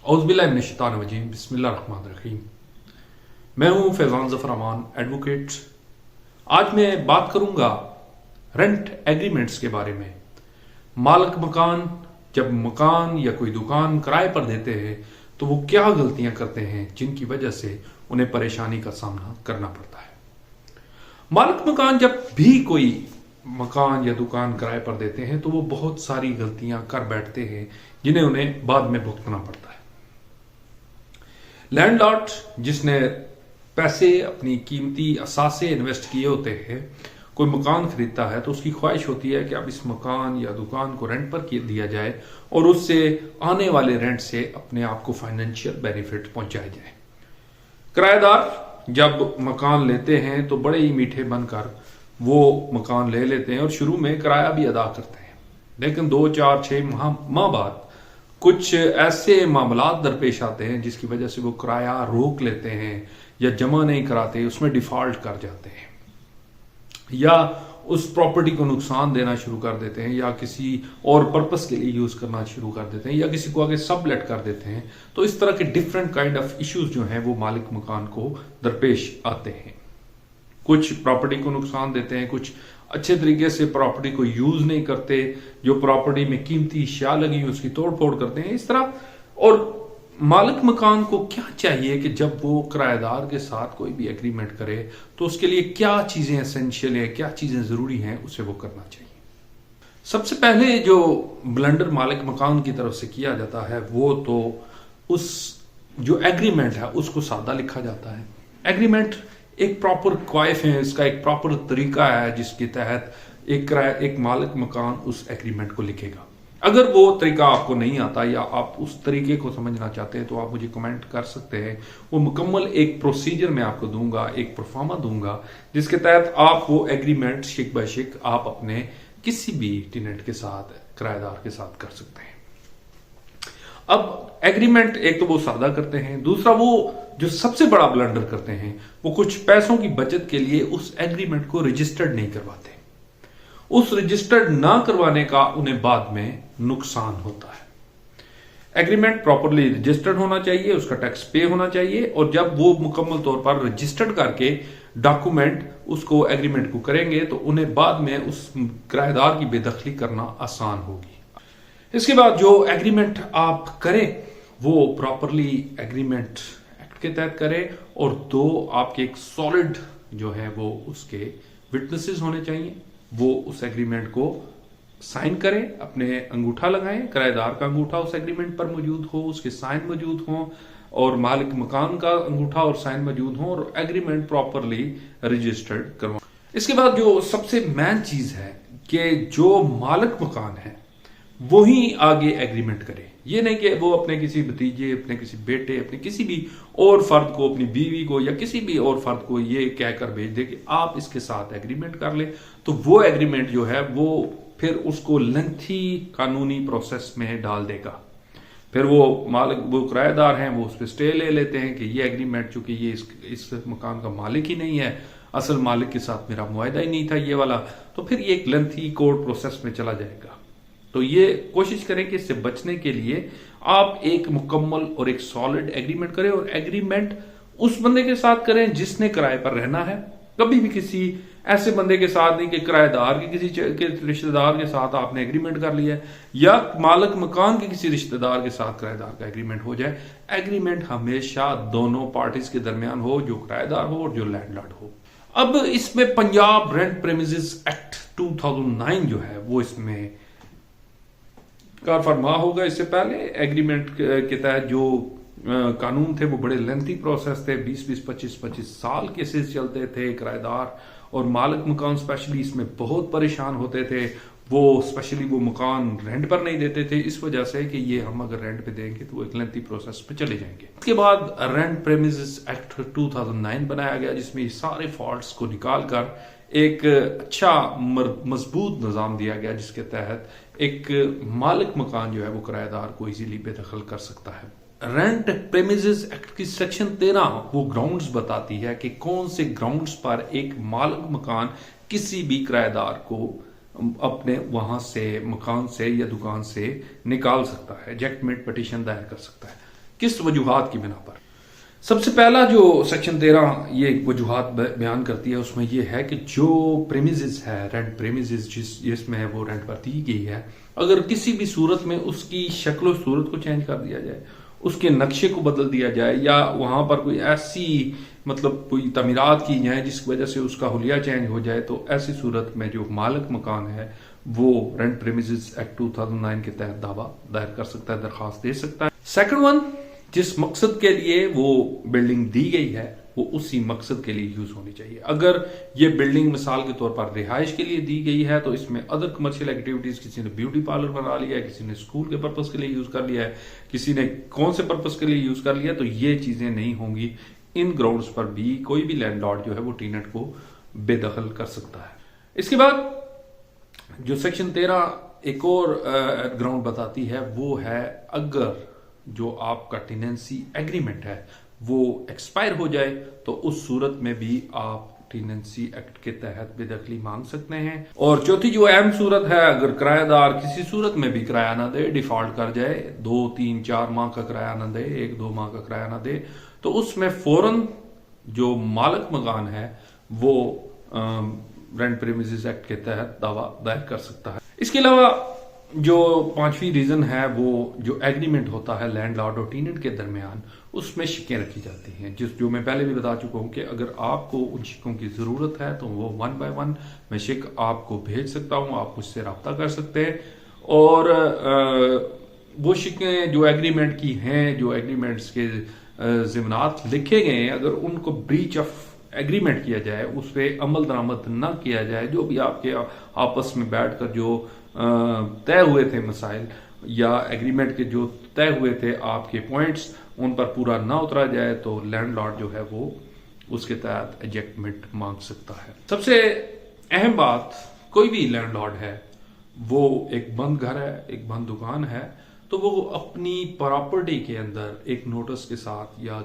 औज़ुबिल्लाहिमिनश्शैतानिर्रजीम बिस्मिल्लाहिर्रहमानिर्रहीम। मैं हूं फैज़ान ज़फ़र अमान एडवोकेट। आज मैं बात करूंगा रेंट एग्रीमेंट्स के बारे में। मालिक मकान जब मकान या कोई दुकान किराए पर देते हैं तो वो क्या गलतियां करते हैं जिनकी वजह से उन्हें परेशानी का सामना करना पड़ता है। मालिक मकान जब भी कोई मकान या दुकान किराए पर देते हैं तो वो बहुत सारी गलतियां कर बैठते हैं जिन्हें उन्हें बाद में भुगतना पड़ता है। लैंडलॉर्ड जिसने पैसे अपनी कीमती असासे इन्वेस्ट किए होते हैं, कोई मकान खरीदता है तो उसकी ख्वाहिश होती है कि अब इस मकान या दुकान को रेंट पर दिया जाए और उससे आने वाले रेंट से अपने आप को फाइनेंशियल बेनिफिट पहुंचाया जाए। किराएदार जब मकान लेते हैं तो बड़े ही मीठे बनकर वो मकान ले लेते हैं और शुरू में किराया भी अदा करते हैं, लेकिन 2-4-6 माह बाद कुछ ऐसे मामलात दरपेश आते हैं जिसकी वजह से वो किराया रोक लेते हैं या जमा नहीं कराते, उसमें डिफॉल्ट कर जाते हैं या उस प्रॉपर्टी को नुकसान देना शुरू कर देते हैं या किसी और पर्पस के लिए यूज करना शुरू कर देते हैं या किसी को आगे सबलेट कर देते हैं। तो इस तरह के डिफरेंट काइंड ऑफ इश्यूज जो हैं वो मालिक मकान को दरपेश आते हैं। कुछ प्रॉपर्टी को नुकसान देते हैं, कुछ अच्छे तरीके से प्रॉपर्टी को यूज नहीं करते, जो प्रॉपर्टी में कीमती अशिया लगी उसकी तोड़ फोड़ करते हैं इस तरह। और मालिक मकान को क्या चाहिए कि जब वो किराएदार के साथ कोई भी एग्रीमेंट करे तो उसके लिए क्या चीजें एसेंशियल है, क्या चीजें जरूरी हैं, उसे वो करना चाहिए। सबसे पहले जो ब्लंडर मालिक मकान की तरफ से किया जाता है वो तो उस जो एग्रीमेंट है उसको सादा लिखा जाता है। एग्रीमेंट एक प्रॉपर क्वाइफ है, इसका एक प्रॉपर तरीका है जिसके तहत एक मालिक मकान उस एग्रीमेंट को लिखेगा। अगर वो तरीका आपको नहीं आता या आप उस तरीके को समझना चाहते हैं तो आप मुझे कमेंट कर सकते हैं। वो मुकम्मल एक प्रोसीजर मैं आपको दूंगा, एक परफॉर्मा दूंगा जिसके तहत आप वो एग्रीमेंट शिक बाय शिक आप अपने किसी भी टेनेंट के साथ, किराएदार के साथ कर सकते हैं। अब एग्रीमेंट एक तो वो सादा करते हैं, दूसरा वो जो सबसे बड़ा ब्लंडर करते हैं वो कुछ पैसों की बचत के लिए उस एग्रीमेंट को रजिस्टर्ड नहीं करवाते। उस रजिस्टर्ड ना करवाने का उन्हें बाद में नुकसान होता है। एग्रीमेंट प्रॉपरली रजिस्टर्ड होना चाहिए, उसका टैक्स पे होना चाहिए और जब वो मुकम्मल तौर पर रजिस्टर्ड करके डॉक्यूमेंट उसको एग्रीमेंट को करेंगे तो उन्हें बाद में उस किराएदार की बेदखली करना आसान होगी। इसके बाद जो एग्रीमेंट आप करें वो प्रॉपरली एग्रीमेंट एक्ट के तहत करें और दो आपके एक सॉलिड जो है वो उसके विटनेसेस होने चाहिए। वो उस एग्रीमेंट को साइन करें, अपने अंगूठा लगाएं, किराएदार का अंगूठा उस एग्रीमेंट पर मौजूद हो, उसके साइन मौजूद हो और मालिक मकान का अंगूठा और साइन मौजूद हो और एग्रीमेंट प्रॉपरली रजिस्टर्ड करवाएं। इसके बाद जो सबसे मेन चीज है कि जो मालिक मकान है वही आगे एग्रीमेंट करे। ये नहीं कि वो अपने किसी भतीजे, अपने किसी बेटे, अपने किसी भी और फर्द को, अपनी बीवी को या किसी भी और फर्द को ये कहकर भेज दे कि आप इसके साथ एग्रीमेंट कर ले, तो वो एग्रीमेंट जो है वो फिर उसको लेंथी कानूनी प्रोसेस में डाल देगा। फिर वो मालिक, वो किराएदार हैं, वो उस पर स्टे ले लेते हैं कि ये एग्रीमेंट चूंकि ये इस मकान का मालिक ही नहीं है, असल मालिक के साथ मेरा मुआहदा ही नहीं था ये वाला, तो फिर ये एक लेंथी कोर्ट प्रोसेस में चला जाएगा। तो ये कोशिश करें कि इससे बचने के लिए आप एक मुकम्मल और एक सॉलिड एग्रीमेंट करें और एग्रीमेंट उस बंदे के साथ करें जिसने किराए पर रहना है। कभी भी किसी ऐसे बंदे के साथ नहीं कि किराएदार के किसी के रिश्तेदार के साथ आपने एग्रीमेंट कर लिया है या मालिक मकान के किसी रिश्तेदार के साथ किराएदार का एग्रीमेंट हो जाए। एग्रीमेंट हमेशा दोनों पार्टीज के दरमियान हो, जो किराएदार हो और जो लैंडलॉर्ड हो। अब इसमें पंजाब रेंट प्रेमिसेस एक्ट 2009 जो है वो इसमें कार फरमा होगा। इससे पहले एग्रीमेंट के तहत जो कानून थे वो बड़े लेंथी प्रोसेस थे, 20-25 साल केसेस चलते थे। किराएदार और मालिक मकान स्पेशली इसमें बहुत परेशान होते थे। वो स्पेशली वो मकान रेंट पर नहीं देते थे इस वजह से कि ये हम अगर रेंट पे देंगे तो वो एक लेंथी प्रोसेस पे चले जाएंगे। इसके बाद रेंट प्रेमिसेस एक्ट 2009 बनाया गया जिसमें सारे फॉल्ट्स को निकाल कर एक अच्छा मजबूत निजाम दिया गया जिसके तहत एक मालिक मकान जो है वो किराएदार को इजीली बेदखल कर सकता है। रेंट प्रेमिसेस एक्ट की सेक्शन 13 वो ग्राउंड्स बताती है कि कौन से ग्राउंड्स पर एक मालिक मकान किसी भी किराएदार को अपने वहां से, मकान से या दुकान से निकाल सकता है, एजेक्टमेंट पिटीशन दायर कर सकता है। किस वजूहात की बिना पर। सबसे पहला जो सेक्शन 13 ये वजूहात बयान करती है उसमें ये है कि जो प्रेमिसेस है, रेंट प्रेमिसेस जिसमें है वो रेंट पर दी गई है, अगर किसी भी सूरत में उसकी शक्ल सूरत को चेंज कर दिया जाए, उसके नक्शे को बदल दिया जाए, या वहां पर कोई ऐसी मतलब कोई तमीरात की जाए जिसकी वजह से उसका हुलिया चेंज हो जाए, तो ऐसी सूरत में जो मालिक मकान है वो रेंट प्रेमिसेस एक्ट 2009 के तहत दावा दायर कर सकता है, दरखास्त दे सकता है। सेकंड वन, जिस मकसद के लिए वो बिल्डिंग दी गई है वो उसी मकसद के लिए यूज होनी चाहिए। अगर ये बिल्डिंग मिसाल के तौर पर रिहाइश के लिए दी गई है तो इसमें अदर कमर्शियल एक्टिविटीज, किसी ने ब्यूटी पार्लर बना लिया है, किसी ने स्कूल के पर्पज के लिए यूज कर लिया है, किसी ने कौन से पर्पज के लिए यूज कर लिया, तो ये चीजें नहीं होंगी। इन ग्राउंड्स पर भी कोई भी लैंडलॉर्ड जो है वो टीनेंट को बेदखल कर सकता है। इसके बाद जो सेक्शन 13 एक और ग्राउंड बताती है वो है अगर जो आपका टेनेंसी एग्रीमेंट है वो एक्सपायर हो जाए तो उस सूरत में भी आप टेनेंसी एक्ट के तहत बेदखली मांग सकते हैं। और चौथी जो अहम सूरत है, अगर किराएदार किसी सूरत में भी किराया ना दे, डिफॉल्ट कर जाए, 2, 3, 4 माह का किराया ना दे, 1-2 माह का किराया ना दे, तो उसमें फौरन जो मालिक मकान है वो रेंट प्रेमिसेस एक्ट के तहत दावा दायर कर सकता है। इसके अलावा जो पांचवी रीजन है वो जो एग्रीमेंट होता है लैंडलॉर्ड और टेनेंट के दरमियान, उसमें शिकें रखी जाती हैं, जो मैं पहले भी बता चुका हूं कि अगर आपको उन शिकों की जरूरत है तो वो 1 by 1 मैं शिक आपको भेज सकता हूं, आप मुझसे रब्ता कर सकते हैं। और वो शिकें जो एग्रीमेंट की हैं, जो एग्रीमेंट्स के ज़िमनात लिखे गए हैं, अगर उनको ब्रीच ऑफ एग्रीमेंट किया जाए, उस पर अमल दरामद न किया जाए, जो भी आपके आपस में बैठकर जो तय हुए थे मसाइल या एग्रीमेंट के जो तय हुए थे आपके पॉइंट्स, उन पर पूरा ना उतरा जाए तो लैंडलॉर्ड जो है वो उसके तहत एजेक्टमेंट मांग सकता है। सबसे अहम बात, कोई भी लैंडलॉर्ड है वो एक बंद घर है, एक बंद दुकान है, तो वो अपनी प्रॉपर्टी के अंदर एक नोटिस के साथ या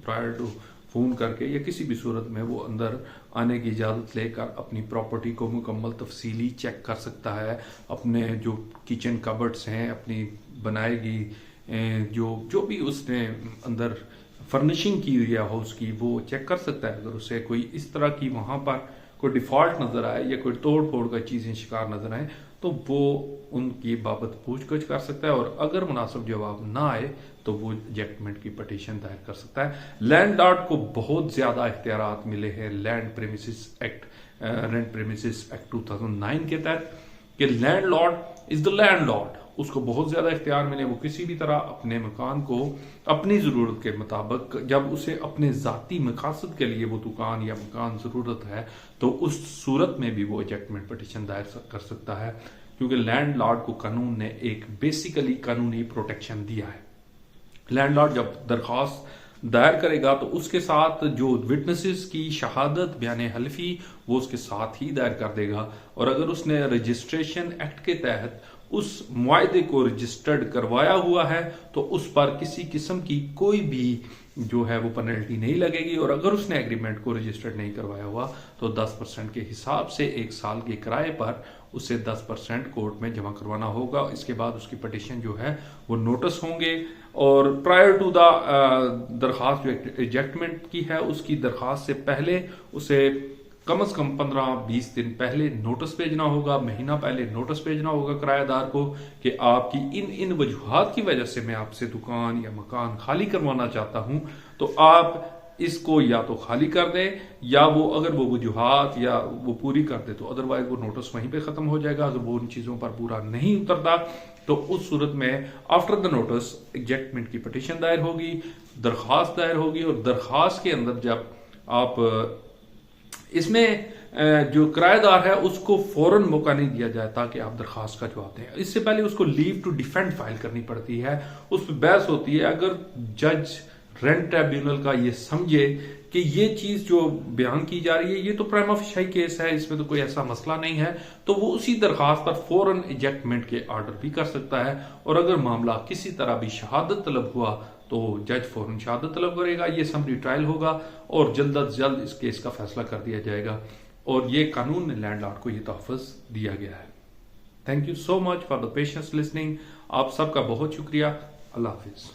प्रायर टू फोन करके या किसी भी सूरत में वो अंदर आने की इजाजत लेकर अपनी प्रॉपर्टी को मुकम्मल तफसीली चेक कर सकता है। अपने जो किचन कबर्ड्स हैं, अपनी बनाएगी जो भी उसने अंदर फर्निशिंग की हुई है हाउस की, वो चेक कर सकता है। अगर उसे कोई इस तरह की वहां पर कोई डिफॉल्ट नजर आए या कोई तोड़ फोड़ का चीजें शिकार नजर आए तो वो उनकी बाबत पूछगछ कर सकता है, और अगर मुनासिब जवाब ना आए तो वो एजेक्टमेंट की पटिशन दायर कर सकता है। लैंडलॉर्ड को बहुत ज्यादा इख्तियारात मिले हैं land premises act, rent premises act 2009 के तहत, कि लैंडलॉर्ड इज द लैंडलॉर्ड, उसको बहुत ज्यादा इख्तियार मिले। वो किसी भी तरह अपने मकान को अपनी जरूरत के मुताबिक, जब उसे अपने जाती मकासद के लिए वो दुकान या मकान जरूरत है, तो उस सूरत में भी वो एजेक्टमेंट पटिशन दायर कर सकता है, क्योंकि लैंडलॉर्ड को कानून ने एक बेसिकली कानूनी प्रोटेक्शन दिया है। लैंडलॉर्ड जब दरखास्त दायर करेगा तो उसके साथ जो विटनेसेस की शहादत, बयान हल्फी, वो उसके साथ ही दायर कर देगा। और अगर उसने रजिस्ट्रेशन एक्ट के तहत उस मुआहदे को रजिस्टर्ड करवाया हुआ है तो उस पर किसी किस्म की कोई भी जो है वो पेनल्टी नहीं लगेगी। और अगर उसने एग्रीमेंट को रजिस्टर्ड नहीं करवाया हुआ तो 10% के हिसाब से 1 साल के किराए पर उसे 10% कोर्ट में जमा करवाना होगा। इसके बाद उसकी पटिशन जो है वो नोटिस होंगे, और प्रायर टू द दरखास्त जो एजेक्टमेंट की है उसकी दरखास्त से पहले उसे कम से कम 15-20 दिन पहले नोटिस भेजना होगा, महीना पहले नोटिस भेजना होगा किराएदार को कि आपकी इन वजूहात की वजह से मैं आपसे दुकान या मकान खाली करवाना चाहता हूं, तो आप इसको या तो खाली कर दें, या वो अगर वो वजूहात या वो पूरी कर दे तो अदरवाइज वो नोटिस वहीं पे खत्म हो जाएगा। अगर वो उन चीजों पर पूरा नहीं उतरता तो उस सूरत में आफ्टर द नोटिस एजेक्टमेंट की पटिशन दायर होगी, दरखास्त दायर होगी, और दरखास्त के अंदर जब आप इसमें जो किराएदार है उसको फौरन मौका नहीं दिया जाए ताकि आप दरखास्त का जवाब दें। इससे पहले उसको लीव टू डिफेंड फाइल करनी पड़ती है, उस पर बहस होती है। अगर जज रेंट ट्रिब्यूनल का ये समझे कि ये चीज जो बयान की जा रही है ये तो प्राइमा फेशी केस है, इसमें तो कोई ऐसा मसला नहीं है, तो वो उसी दरखास्त पर फौरन इजेक्टमेंट के ऑर्डर भी कर सकता है। और अगर मामला किसी तरह भी शहादत तलब हुआ तो जज फौरन शहादत तलब करेगा, ये समरी ट्रायल होगा और जल्द अज जल्द इस केस का फैसला कर दिया जाएगा। और ये कानून ने लैंडलॉर्ड को ये तहफ़्फ़ुज़ दिया गया है। Thank you so much for the patience listening. आप सबका बहुत शुक्रिया। अल्लाह हाफिज।